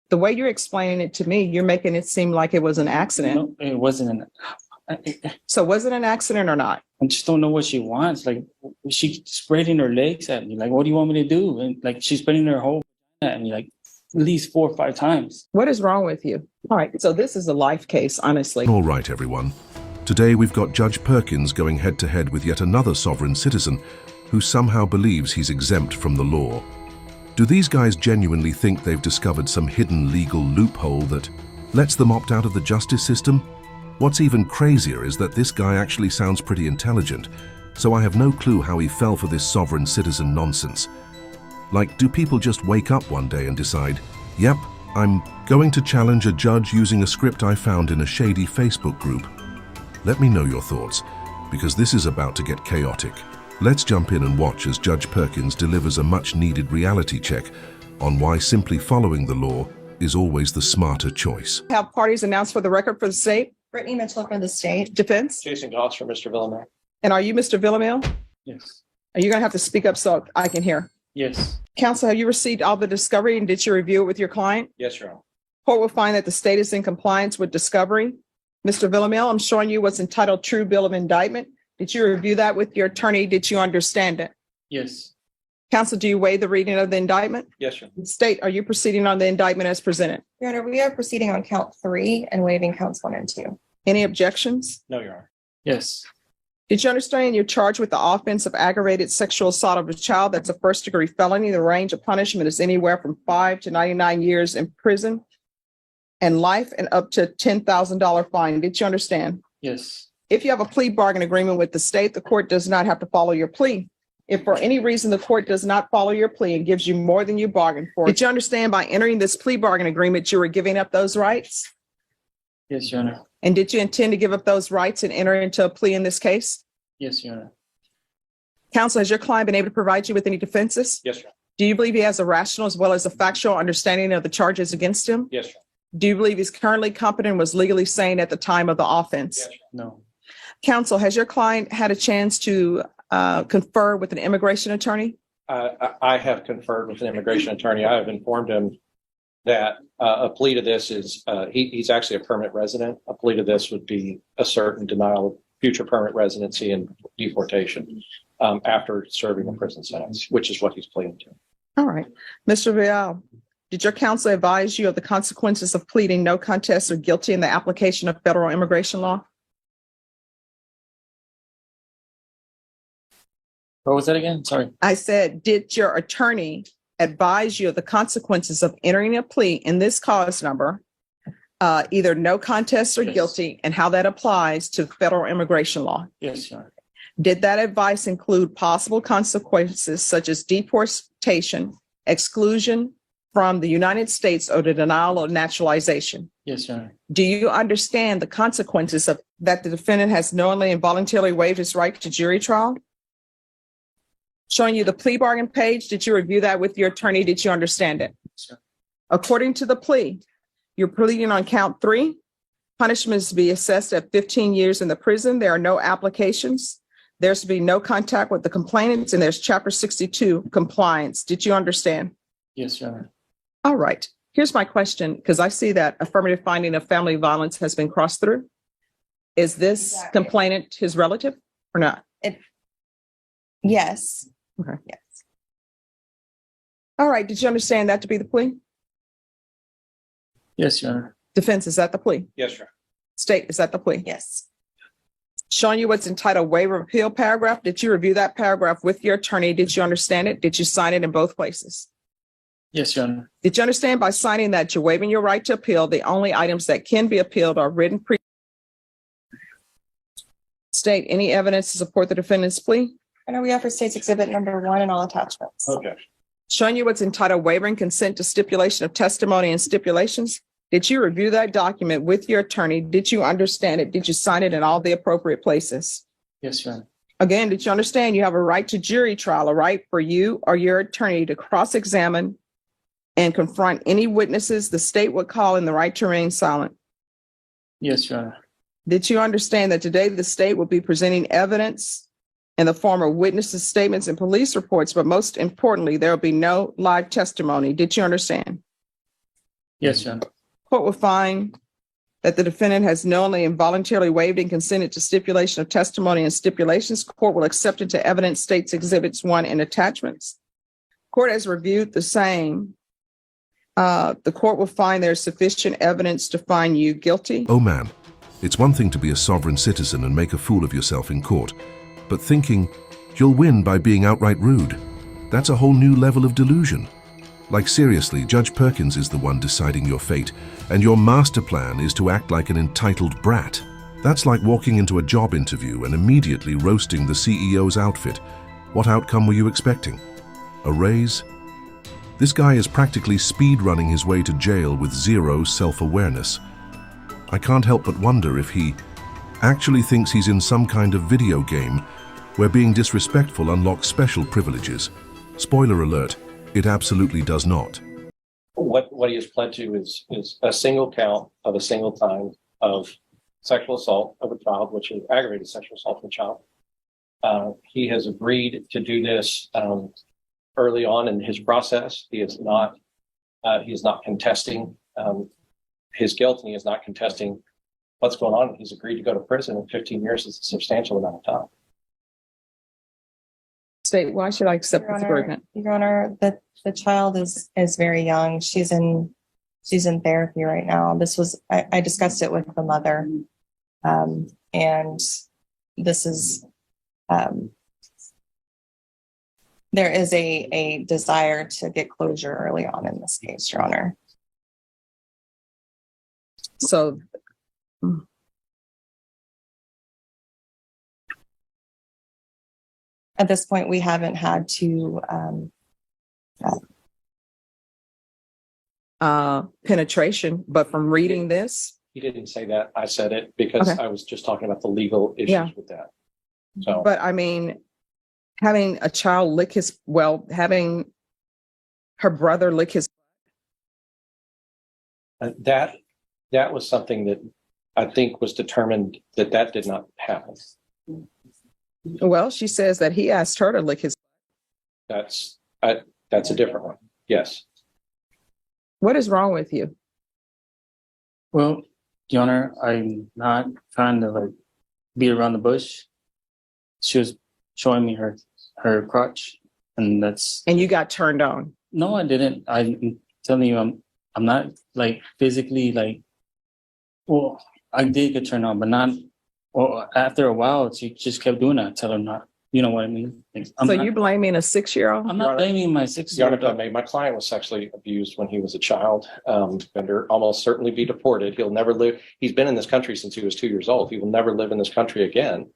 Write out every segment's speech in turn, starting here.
The way you're explaining it to me, you're making it seem like it was an accident. No, it wasn't So was it an accident or not? I just don't know what she wants. Like, she's spreading her legs at me. Like, what do you want me to do? And like, she's spreading her whole at me, like at least 4 or 5 times. What is wrong with you? All right, so this is a life case, honestly. All right, everyone. Today we've got Judge Perkins going head-to-head with yet another sovereign citizen who somehow believes he's exempt from the law. Do these guys genuinely think they've discovered some hidden legal loophole that lets them opt out of the justice system? What's even crazier is that this guy actually sounds pretty intelligent, so I have no clue how he fell for this sovereign citizen nonsense. Like, do people just wake up one day and decide, yep, I'm going to challenge a judge using a script I found in a shady Facebook group? Let me know your thoughts, because this is about to get chaotic. Let's jump in and watch as Judge Perkins delivers a much-needed reality check on why simply following the law is always the smarter choice. Have parties announced for the record for the state? Brittany Mitchell for the state. Defense? Jason Goss for Mr. Villamel. And are you Mr. Villamel? Yes. Are you going to have to speak up so I can hear? Yes. Counsel, have you received all the discovery and did you review it with your client? Yes, Your Honor. Court will find that the state is in compliance with discovery. Mr. Villamel, I'm showing you what's entitled True Bill of Indictment. Did you review that with your attorney? Did you understand it? Yes. Counsel, do you waive the reading of the indictment? Yes, Your Honor. State, are you proceeding on the indictment as presented? Your Honor, we are proceeding on count 3 and waiving counts 1 and 2. Any objections? No, Your Honor. Yes. Did you understand you're charged with the offense of aggravated sexual assault of a child? That's a first-degree felony. The range of punishment is anywhere from 5 to 99 years in prison and life and up to $10,000 fine. Did you understand? Yes. If you have a plea bargain agreement with the state, the court does not have to follow your plea. If for any reason the court does not follow your plea and gives you more than you bargained for, did you understand by entering this plea bargain agreement you were giving up those rights? Yes, Your Honor. And did you intend to give up those rights and enter into a plea in this case? Yes, Your Honor. Counsel, has your client been able to provide you with any defenses? Yes, Your Honor. Do you believe he has a rational as well as a factual understanding of the charges against him? Yes, Your Honor. Do you believe he's currently competent and was legally sane at the time of the offense? Yes, Your Honor. No. Counsel, has your client had a chance to confer with an immigration attorney? I have conferred with an immigration attorney. I have informed him that a plea to this is, he's actually a permanent resident. A plea to this would be a certain denial of future permanent residency and deportation after serving a prison sentence, which is what he's pleading to. All right. Mr. Vial, did your counsel advise you of the consequences of pleading no contest or guilty in the application of federal immigration law? What was that again? Sorry. I said, did your attorney advise you of the consequences of entering a plea in this cause number, either no contest or Yes. guilty, and how that applies to federal immigration law? Yes, Your Honor. Did that advice include possible consequences such as deportation, exclusion from the United States, or the denial of naturalization? Yes, Your Honor. Do you understand the consequences of that the defendant has knowingly and voluntarily waived his right to jury trial? Showing you the plea bargain page, did you review that with your attorney? Did you understand it? Sure. According to the plea, you're pleading on count 3. Punishment is to be assessed at 15 years in the prison. There are no applications. There's to be no contact with the complainants, and there's Chapter 62 compliance. Did you understand? Yes, Your Honor. All right. Here's my question, because I see that affirmative finding of family violence has been crossed through. Is this Exactly. complainant his relative or not? Yes. Okay. Yes. All right. Did you understand that to be the plea? Yes, Your Honor. Defense, is that the plea? Yes, Your Honor. State, is that the plea? Yes. Showing you what's entitled waiver of appeal paragraph. Did you review that paragraph with your attorney? Did you understand it? Did you sign it in both places? Yes, Your Honor. Did you understand by signing that you're waiving your right to appeal? The only items that can be appealed are written pre. State, any evidence to support the defendant's plea? I know we offer State's Exhibit number 1 and all attachments. Okay. Showing you what's entitled waiving consent to stipulation of testimony and stipulations. Did you review that document with your attorney? Did you understand it? Did you sign it in all the appropriate places? Yes, Your Honor. Again, did you understand you have a right to jury trial, a right for you or your attorney to cross-examine and confront any witnesses the state would call in the right to remain silent? Yes, Your Honor. Did you understand that today the state will be presenting evidence in the form of witnesses' statements and police reports, but most importantly, there will be no live testimony? Did you understand? Yes, Your Honor. Court will find that the defendant has knowingly and voluntarily waived and consented to stipulation of testimony and stipulations. Court will accept into evidence states exhibits 1 and attachments. Court has reviewed the same. The court will find there is sufficient evidence to find you guilty. Oh man, it's one thing to be a sovereign citizen and make a fool of yourself in court, but thinking you'll win by being outright rude, that's a whole new level of delusion. Like seriously, Judge Perkins is the one deciding your fate, and your master plan is to act like an entitled brat. That's like walking into a job interview and immediately roasting the CEO's outfit. What outcome were you expecting? A raise? This guy is practically speed-running his way to jail with zero self-awareness. I can't help but wonder if he actually thinks he's in some kind of video game where being disrespectful unlocks special privileges. Spoiler alert, it absolutely does not. What he has pled to is a single count of a single time of sexual assault of a child, which is aggravated sexual assault of a child. He has agreed to do this early on in his process. He is not contesting his guilt, and he is not contesting what's going on. He's agreed to go to prison, and 15 years is a substantial amount of time. State, why should I accept this agreement? Your Honor, the child is very young. She's in therapy right now. I discussed it with the mother, and this is there is a desire to get closure early on in this case, Your Honor. So At this point, we haven't had to penetration, but from reading this, He didn't say that. I said it because Okay. I was just talking about the legal issues Yeah. with that. So but I mean, having a child having her brother lick his, that was something that I think was determined that did not happen. well, she says that he asked her to lick his. That's a different one. Yes. What is wrong with you? Well, Your Honor, I'm not trying to like beat around the bush. She was showing me her crotch, and that's. And you got turned on. No, I didn't. I'm telling you, I'm not like physically like. Well, I did get turned on, but not. Well, after a while, she just kept doing that. Tell her not. You know what I mean? Like, So you're blaming a 6-year-old? I'm not blaming my 6-year-old. My client was sexually abused when he was a child. Bender almost certainly be deported. He'll never live. He's been in this country since he was 2 years old. He will never live in this country again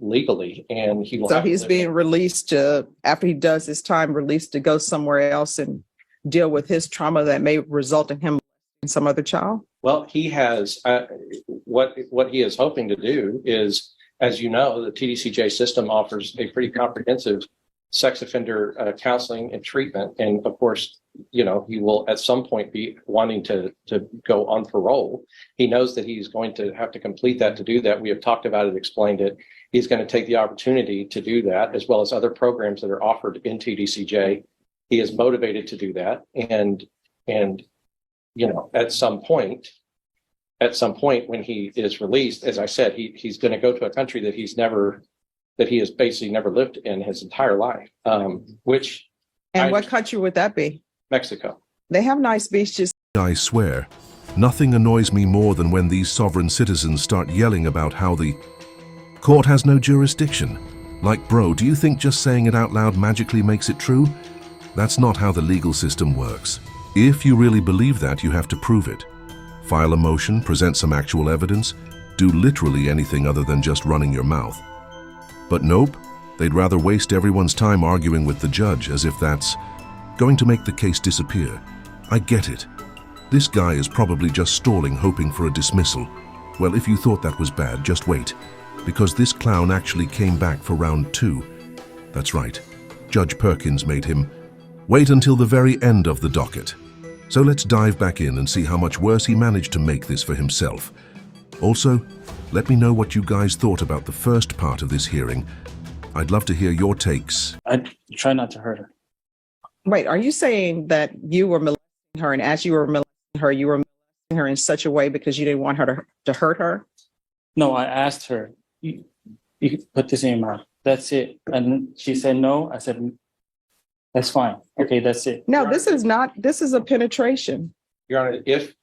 legally, and he will. So he's being released after he does his time, released to go somewhere else and deal with his trauma that may result in him and some other child. Well, he has what he is hoping to do is, as you know, the TDCJ system offers a pretty comprehensive sex offender counseling and treatment, and of course, you know, he will at some point be wanting to go on parole. He knows that he's going to have to complete that. To do that, we have talked about it, explained it. He's going to take the opportunity to do that, as well as other programs that are offered in TDCJ. He is motivated to do that, and you know, at some point when he is released, as I said, he's going to go to a country that he has basically never lived in his entire life. What country would that be? Mexico. They have nice beaches. I swear, nothing annoys me more than when these sovereign citizens start yelling about how the court has no jurisdiction. Like, bro, do you think just saying it out loud magically makes it true? That's not how the legal system works. If you really believe that, you have to prove it. File a motion, present some actual evidence, do literally anything other than just running your mouth. But nope, they'd rather waste everyone's time arguing with the judge as if that's going to make the case disappear. I get it. This guy is probably just stalling, hoping for a dismissal. Well, if you thought that was bad, just wait, because this clown actually came back for round 2. That's right, Judge Perkins made him wait until the very end of the docket. So let's dive back in and see how much worse he managed to make this for himself. Also, let me know what you guys thought about the first part of this hearing. I'd love to hear your takes. I try not to hurt her. Wait, are you saying that you were molesting her, and as you were molesting her, you were molesting her in such a way because you didn't want her to hurt her? No, I asked her, you can put this in your mouth. That's it. And she said no. I said, that's fine. Okay, that's it. No, this is a penetration. Your Honor, if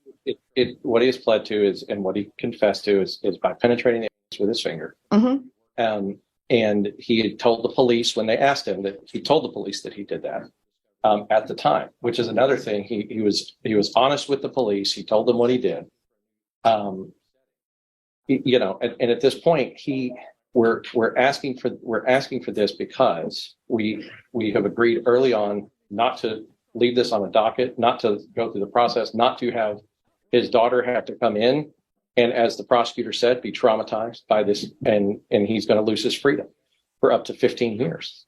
what he has pled to is, and what he confessed to is by penetrating the anus with his finger. Mm-hmm. And he had told the police when they asked him that he told the police that he did that at the time, which is another thing. He was honest with the police. He told them what he did. You know, and at this point, we're asking for this because we have agreed early on not to leave this on a docket, not to go through the process, not to have his daughter have to come in and, as the prosecutor said, be traumatized by this, and he's going to lose his freedom for up to 15 years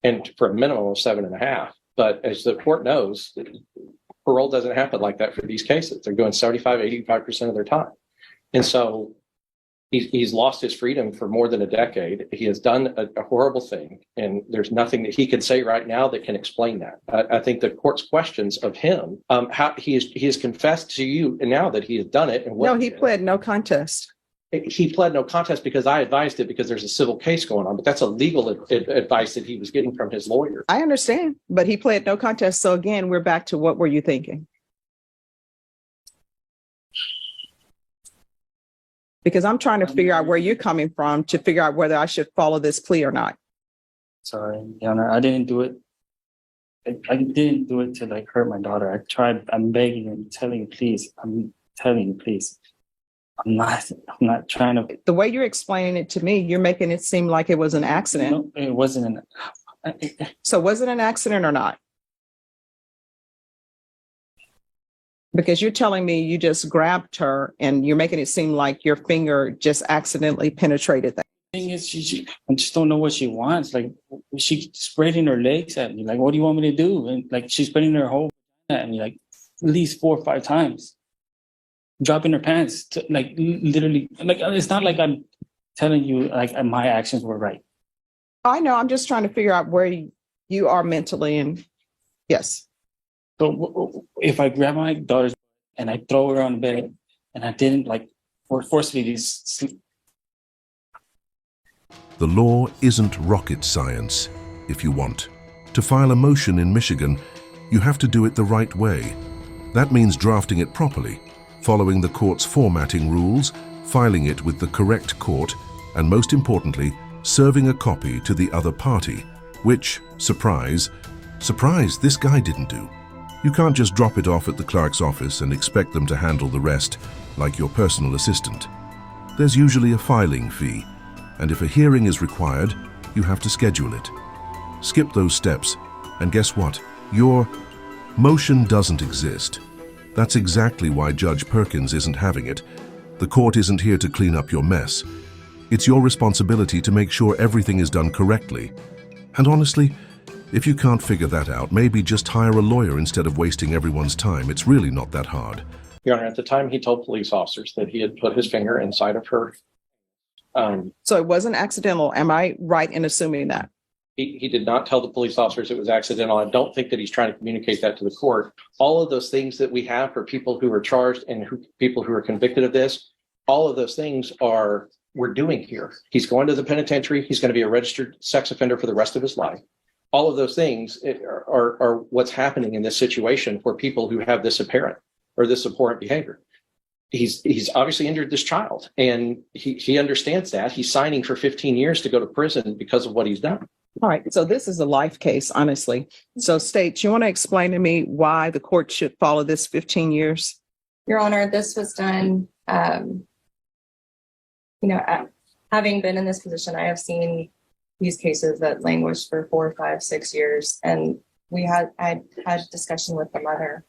and for a minimum of 7.5. But as the court knows, parole doesn't happen like that for these cases. They're doing 85% of their time. And so he's lost his freedom for more than a decade. He has done a horrible thing, and there's nothing that he can say right now that can explain that. I think the court's questions of him, how he has confessed to you and now that he has done it. And what No, he pled no contest. He pled no contest because I advised it because there's a civil case going on, but that's a legal advice that he was getting from his lawyer. I understand, but he pled no contest. So again, we're back to what were you thinking? Because I'm trying to figure out where you're coming from to figure out whether I should follow this plea or not. Sorry, Your Honor, I didn't do it. I didn't do it to like hurt my daughter. I tried. I'm begging and telling you, please. I'm telling you, please. I'm not trying to. The way you're explaining it to me, you're making it seem like it was an accident. No, it wasn't So was it an accident or not? Because you're telling me you just grabbed her and you're making it seem like your finger just accidentally penetrated that. Thing is, I just don't know what she wants. Like, she's spreading her legs at me. Like, what do you want me to do? And like, she's spreading her whole at me, like at least 4 or 5 times, dropping her pants, like literally. Like, it's not like I'm telling you like my actions were right. I know. I'm just trying to figure out where you are mentally. And yes. So if I grab my daughter's and I throw her on the bed and I didn't like forcefully sleep. The law isn't rocket science, if you want. To file a motion in Michigan, you have to do it the right way. That means drafting it properly, following the court's formatting rules, filing it with the correct court, and most importantly, serving a copy to the other party, which, surprise, this guy didn't do. You can't just drop it off at the clerk's office and expect them to handle the rest like your personal assistant. There's usually a filing fee, and if a hearing is required, you have to schedule it. Skip those steps, and guess what? Your motion doesn't exist. That's exactly why Judge Perkins isn't having it. The court isn't here to clean up your mess. It's your responsibility to make sure everything is done correctly. And honestly, if you can't figure that out, maybe just hire a lawyer instead of wasting everyone's time. It's really not that hard. Your Honor, at the time he told police officers that he had put his finger inside of her. So it wasn't accidental. Am I right in assuming that? He did not tell the police officers it was accidental. I don't think that he's trying to communicate that to the court. All of those things that we have for people who are charged and people who are convicted of this, all of those things we're doing here. He's going to the penitentiary. He's going to be a registered sex offender for the rest of his life. All of those things are what's happening in this situation for people who have this apparent or this abhorrent behavior. He's obviously injured this child, and he understands that. He's signing for 15 years to go to prison because of what he's done. All right. So this is a life case, honestly. So State, you want to explain to me why the court should follow this 15 years? Your Honor, this was done, having been in this position, I have seen these cases that languished for 4, 5, 6 years. And I had discussion with the mother,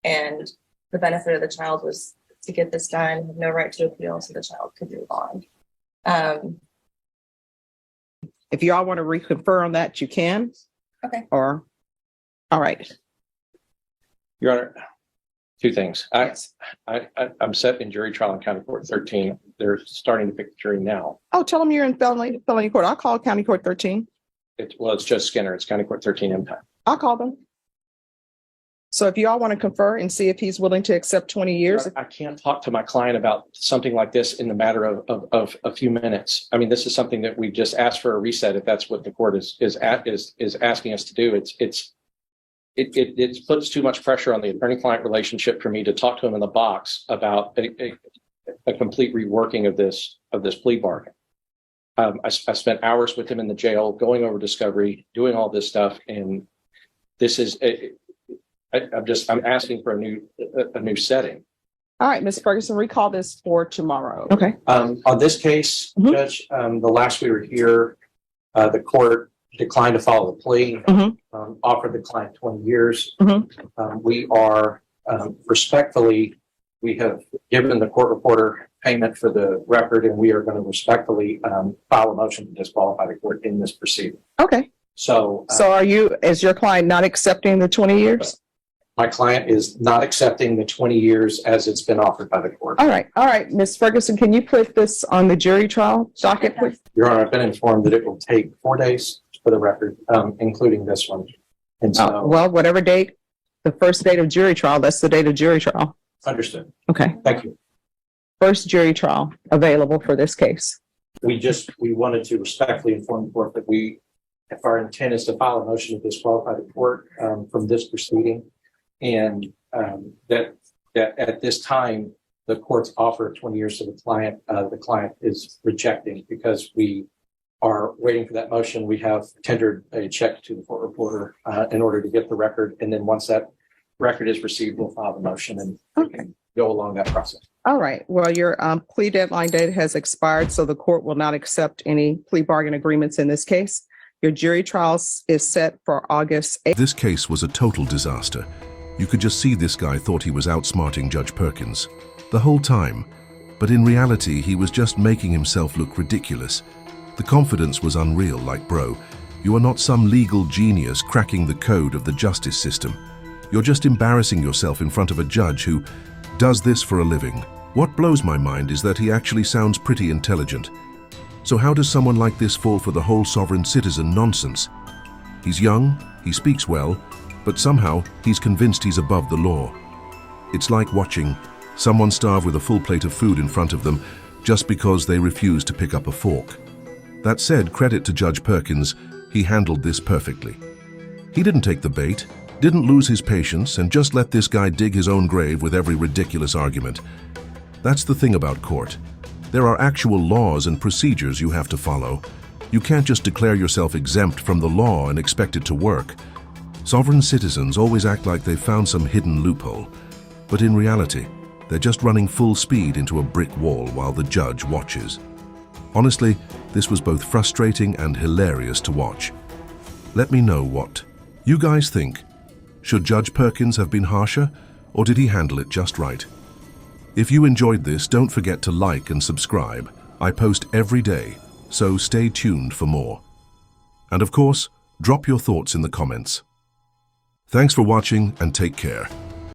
and the benefit of the child was to get this done, have no right to appeal, so the child could move on. If y'all want to reconfirm on that, you can. Okay. All right. Your Honor, 2 things. Yes. I'm set in jury trial in County Court 13. They're starting to pick the jury now. Oh, tell them you're in felony court. I'll call County Court 13. It's Judge Skinner. It's County Court 13 impact. I'll call them. So if you all want to confer and see if he's willing to accept 20 years. I can't talk to my client about something like this in the matter of a few minutes. I mean, this is something that we just asked for a reset. If that's what the court is asking us to do, it puts too much pressure on the attorney-client relationship for me to talk to him in the box about a complete reworking of this plea bargain. I spent hours with him in the jail, going over discovery, doing all this stuff, and this is. I'm asking for a new setting. All right, Ms. Ferguson, recall this for tomorrow. Okay. On this case, Judge, the last we were here, the court declined to follow the plea, offered the client 20 years. We are respectfully, we have given the court reporter payment for the record, and we are going to respectfully file a motion to disqualify the court in this proceeding. Okay. So is your client not accepting the 20 years? My client is not accepting the 20 years as it's been offered by the court. All right. Ms. Ferguson, can you put this on the jury trial docket, please? Your Honor, I've been informed that it will take 4 days for the record, including this one. And so, Well, whatever date, the first date of jury trial, that's the date of jury trial. understood. Okay. Thank you. First jury trial available for this case. We wanted to respectfully inform the court that if our intent is to file a motion to disqualify the court from this proceeding, and that at this time, the court's offer of 20 years to the client is rejecting because we are waiting for that motion. We have tendered a check to the court reporter in order to get the record. And then once that record is received, we'll file the motion and go along that process. All right. Well, your plea deadline date has expired, so the court will not accept any plea bargain agreements in this case. Your jury trial is set for August 8th. This case was a total disaster. You could just see this guy thought he was outsmarting Judge Perkins the whole time, but in reality, he was just making himself look ridiculous. The confidence was unreal, like, bro, you are not some legal genius cracking the code of the justice system. You're just embarrassing yourself in front of a judge who does this for a living. What blows my mind is that he actually sounds pretty intelligent. So how does someone like this fall for the whole sovereign citizen nonsense? He's young, he speaks well, but somehow he's convinced he's above the law. It's like watching someone starve with a full plate of food in front of them just because they refuse to pick up a fork. That said, credit to Judge Perkins, he handled this perfectly. He didn't take the bait, didn't lose his patience, and just let this guy dig his own grave with every ridiculous argument. That's the thing about court. There are actual laws and procedures you have to follow. You can't just declare yourself exempt from the law and expect it to work. Sovereign citizens always act like they've found some hidden loophole, but in reality, they're just running full speed into a brick wall while the judge watches. Honestly, this was both frustrating and hilarious to watch. Let me know what you guys think. Should Judge Perkins have been harsher, or did he handle it just right? If you enjoyed this, don't forget to like and subscribe. I post every day, so stay tuned for more. And of course, drop your thoughts in the comments. Thanks for watching and take care.